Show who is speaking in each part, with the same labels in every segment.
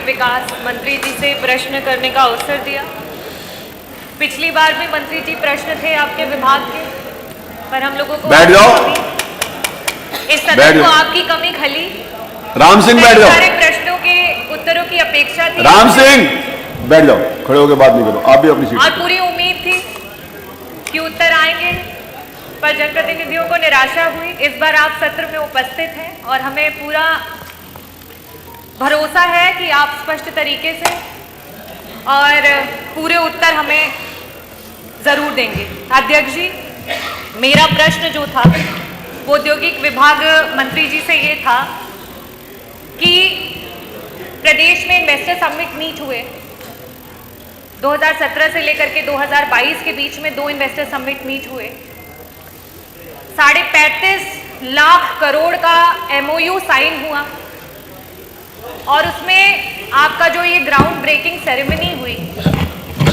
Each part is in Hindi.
Speaker 1: विकास मंत्री जी से प्रश्न करने का अवसर दिया। पिछली बार भी मंत्री जी प्रश्न थे आपके विभाग के, पर हम लोगों को
Speaker 2: बैठ जाओ।
Speaker 1: इस सदन को आपकी कमी खली।
Speaker 2: राम सिंह बैठ जाओ।
Speaker 1: सारे प्रश्नों के उत्तरों की अपेक्षा थी।
Speaker 2: राम सिंह बैठ जाओ, खड़े होकर बात नहीं करो, आप भी अपनी सीट।
Speaker 1: और पूरी उम्मीद थी कि उत्तर आएंगे, पर जनप्रतिनिधियों को निराशा हुई। इस बार आप सत्र में उपस्थित हैं और हमें पूरा भरोसा है कि आप स्पष्ट तरीके से और पूरे उत्तर हमें जरूर देंगे। अध्यक्ष जी, मेरा प्रश्न जो था वो औद्योगिक विभाग मंत्री जी से ये था कि प्रदेश में इन्वेस्टर समिट मीट हुए 2017 से लेकर के 2022 के बीच में 2 इन्वेस्टर समिट मीट हुए। 35.5 लाख करोड़ का MOU साइन हुआ और उसमें आपका जो ये ग्राउंड ब्रेकिंग सेरेमनी हुई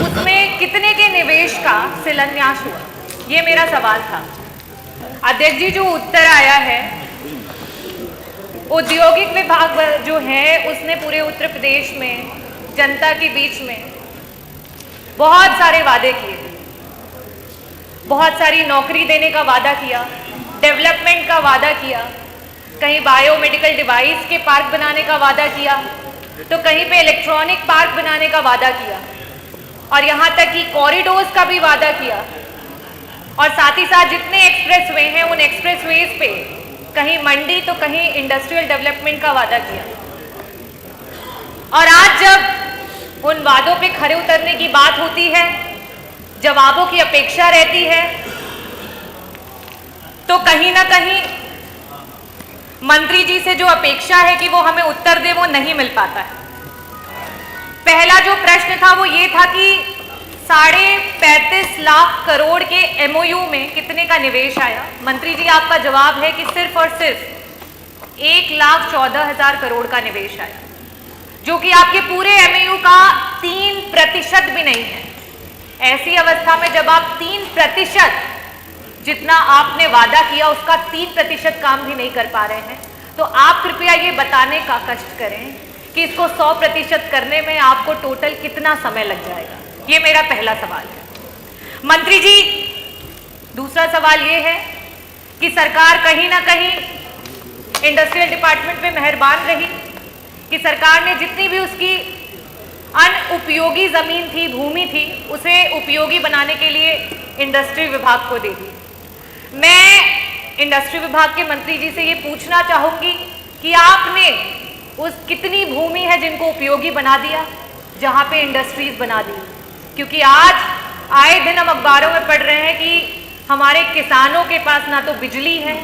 Speaker 1: उसमें कितने के निवेश का शिलान्यास हुआ, ये मेरा सवाल था। अध्यक्ष जी, जो उत्तर आया है, औद्योगिक विभाग जो है उसने पूरे उत्तर प्रदेश में जनता के बीच में बहुत सारे वादे किए, बहुत सारी नौकरी देने का वादा किया, डेवलपमेंट का वादा किया, कहीं बायोमेडिकल डिवाइस के पार्क बनाने का वादा किया, तो कहीं पे इलेक्ट्रॉनिक पार्क बनाने का वादा किया, और यहाँ तक कि कॉरिडोर्स का भी वादा किया, और साथ ही साथ जितने एक्सप्रेसवे हैं उन एक्सप्रेसवेज पे कहीं मंडी तो कहीं इंडस्ट्रियल डेवलपमेंट का वादा किया। और आज जब उन वादों पे खरे उतरने की बात होती है, जवाबों की अपेक्षा रहती है, तो कहीं ना कहीं मंत्री जी से जो अपेक्षा है कि वो हमें उत्तर दे, वो नहीं मिल पाता है। पहला जो प्रश्न था वो ये था कि 35.5 लाख करोड़ के MOU में कितने का निवेश आया। मंत्री जी, आपका जवाब है कि सिर्फ और सिर्फ 1,14,000 करोड़ का निवेश आया, जो कि आपके पूरे MOU का 3% भी नहीं है। ऐसी अवस्था में जब आप 3% जितना आपने वादा किया उसका 3% काम भी नहीं कर पा रहे हैं, तो आप कृपया ये बताने का कष्ट करें कि इसको 100% करने में आपको टोटल कितना समय लग जाएगा। ये मेरा पहला सवाल है। मंत्री जी, दूसरा सवाल ये है कि सरकार कहीं ना कहीं इंडस्ट्रियल डिपार्टमेंट पे मेहरबान रही कि सरकार ने जितनी भी उसकी अनुपयोगी जमीन थी, भूमि थी, उसे उपयोगी बनाने के लिए इंडस्ट्री विभाग को दे दी। मैं इंडस्ट्री विभाग के मंत्री जी से ये पूछना चाहूंगी कि आपने उस कितनी भूमि है जिनको उपयोगी बना दिया, जहां पे इंडस्ट्रीज बना दी। क्योंकि आज आए दिन हम अखबारों में पढ़ रहे हैं कि हमारे किसानों के पास ना तो बिजली है,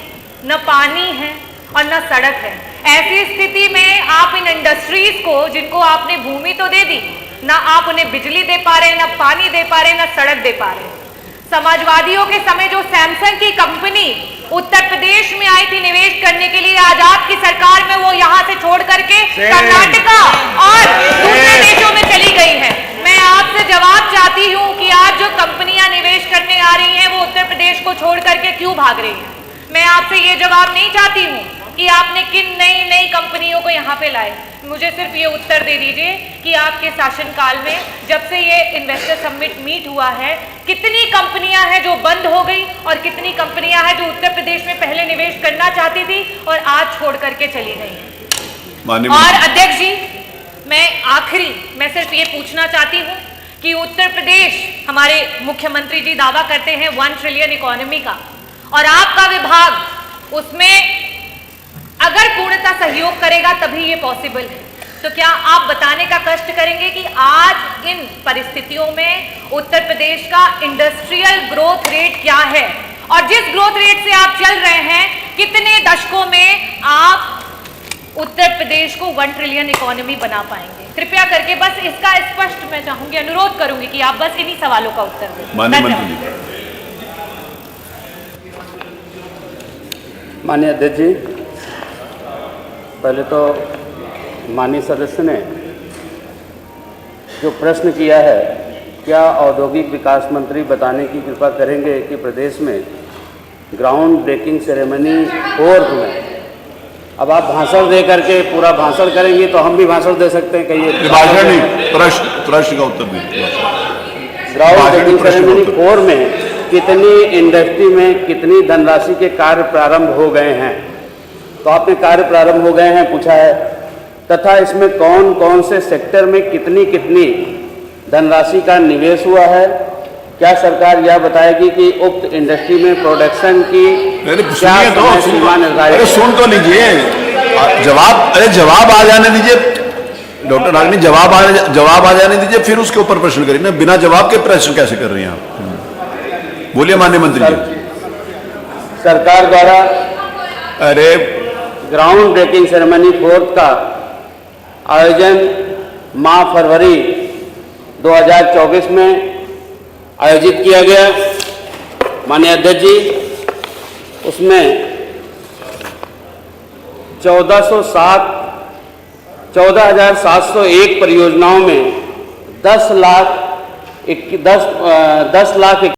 Speaker 1: न पानी है और न सड़क है। ऐसी स्थिति में आप इन इंडस्ट्रीज को, जिनको आपने भूमि तो दे दी, ना आप उन्हें बिजली दे पा रहे, ना पानी दे पा रहे, ना सड़क दे पा रहे। समाजवादियों के समय जो सैमसंग की कंपनी उत्तर प्रदेश में आई थी निवेश करने के लिए, आज आपकी सरकार में वो यहां से छोड़ करके कर्नाटका और दूसरे देशों में चली गई है। मैं आपसे जवाब चाहती हूं कि आज जो कंपनियां निवेश करने आ रही हैं वो उत्तर प्रदेश को छोड़ करके क्यों भाग रही हैं। मैं आपसे ये जवाब नहीं चाहती हूं कि आपने किन नई कंपनियों को यहाँ पे लाए। मुझे सिर्फ ये उत्तर दे दीजिए कि आपके शासनकाल में जब से ये इन्वेस्टर समिट मीट हुआ है, कितनी कंपनियां हैं जो बंद हो गई और कितनी कंपनियां हैं जो उत्तर प्रदेश में पहले निवेश करना चाहती थी और आज छोड़ करके चली गई। और अध्यक्ष जी, मैं सिर्फ ये पूछना चाहती हूँ कि उत्तर प्रदेश, हमारे मुख्यमंत्री जी दावा करते हैं 1 ट्रिलियन इकोनॉमी का, और आपका विभाग उसमें अगर पूर्णतः सहयोग करेगा तभी ये पॉसिबल है। तो क्या आप बताने का कष्ट करेंगे कि आज इन परिस्थितियों में उत्तर प्रदेश का इंडस्ट्रियल ग्रोथ रेट क्या है, और जिस ग्रोथ रेट से आप चल रहे हैं, कितने दशकों में आप उत्तर प्रदेश को 1 ट्रिलियन इकोनॉमी बना पाएंगे? कृपया करके बस इसका स्पष्ट मैं चाहूंगी, अनुरोध करूंगी कि आप बस इन्हीं सवालों का उत्तर दें।
Speaker 3: माननीय अध्यक्ष जी, पहले तो माननीय सदस्य ने जो प्रश्न किया है, क्या औद्योगिक विकास मंत्री बताने की कृपा करेंगे कि प्रदेश में ग्राउंड ब्रेकिंग सेरेमनी 4th में अब आप भाषण दे करके पूरा भाषण करेंगे तो हम भी भाषण दे सकते हैं, कहिए।
Speaker 2: ये भाषण नहीं, प्रश्न का उत्तर दीजिए।
Speaker 3: ग्राउंड
Speaker 2: भाषण
Speaker 3: ब्रेकिंग
Speaker 2: प्रश्न
Speaker 3: सेरेमनी
Speaker 2: उत्तर।
Speaker 3: 4 में कितनी इंडस्ट्री में कितनी धनराशि के कार्य प्रारंभ हो गए हैं? तो आपने कार्य प्रारंभ हो गए हैं पूछा है, तथा इसमें कौन कौन से सेक्टर में कितनी कितनी धनराशि का निवेश हुआ है? क्या सरकार यह बताएगी कि उक्त इंडस्ट्री में प्रोडक्शन की क्या
Speaker 2: सुनिए तो,
Speaker 3: समय सीमा निर्धारित
Speaker 2: अरे
Speaker 3: है?
Speaker 2: सुन तो लीजिए जवाब आ जाने दीजिए डॉक्टर रागनी, जवाब आ जाने दीजिए, फिर उसके ऊपर प्रश्न करिए ना। बिना जवाब के प्रश्न कैसे कर रही हैं आप? बोलिए माननीय मंत्री जी।
Speaker 3: सरकार द्वारा
Speaker 2: अरे
Speaker 3: ग्राउंड ब्रेकिंग सेरेमनी 4 का आयोजन माह फरवरी 2024 में आयोजित किया गया माननीय अध्यक्ष जी। उसमें 14,701 परियोजनाओं में 10 लाख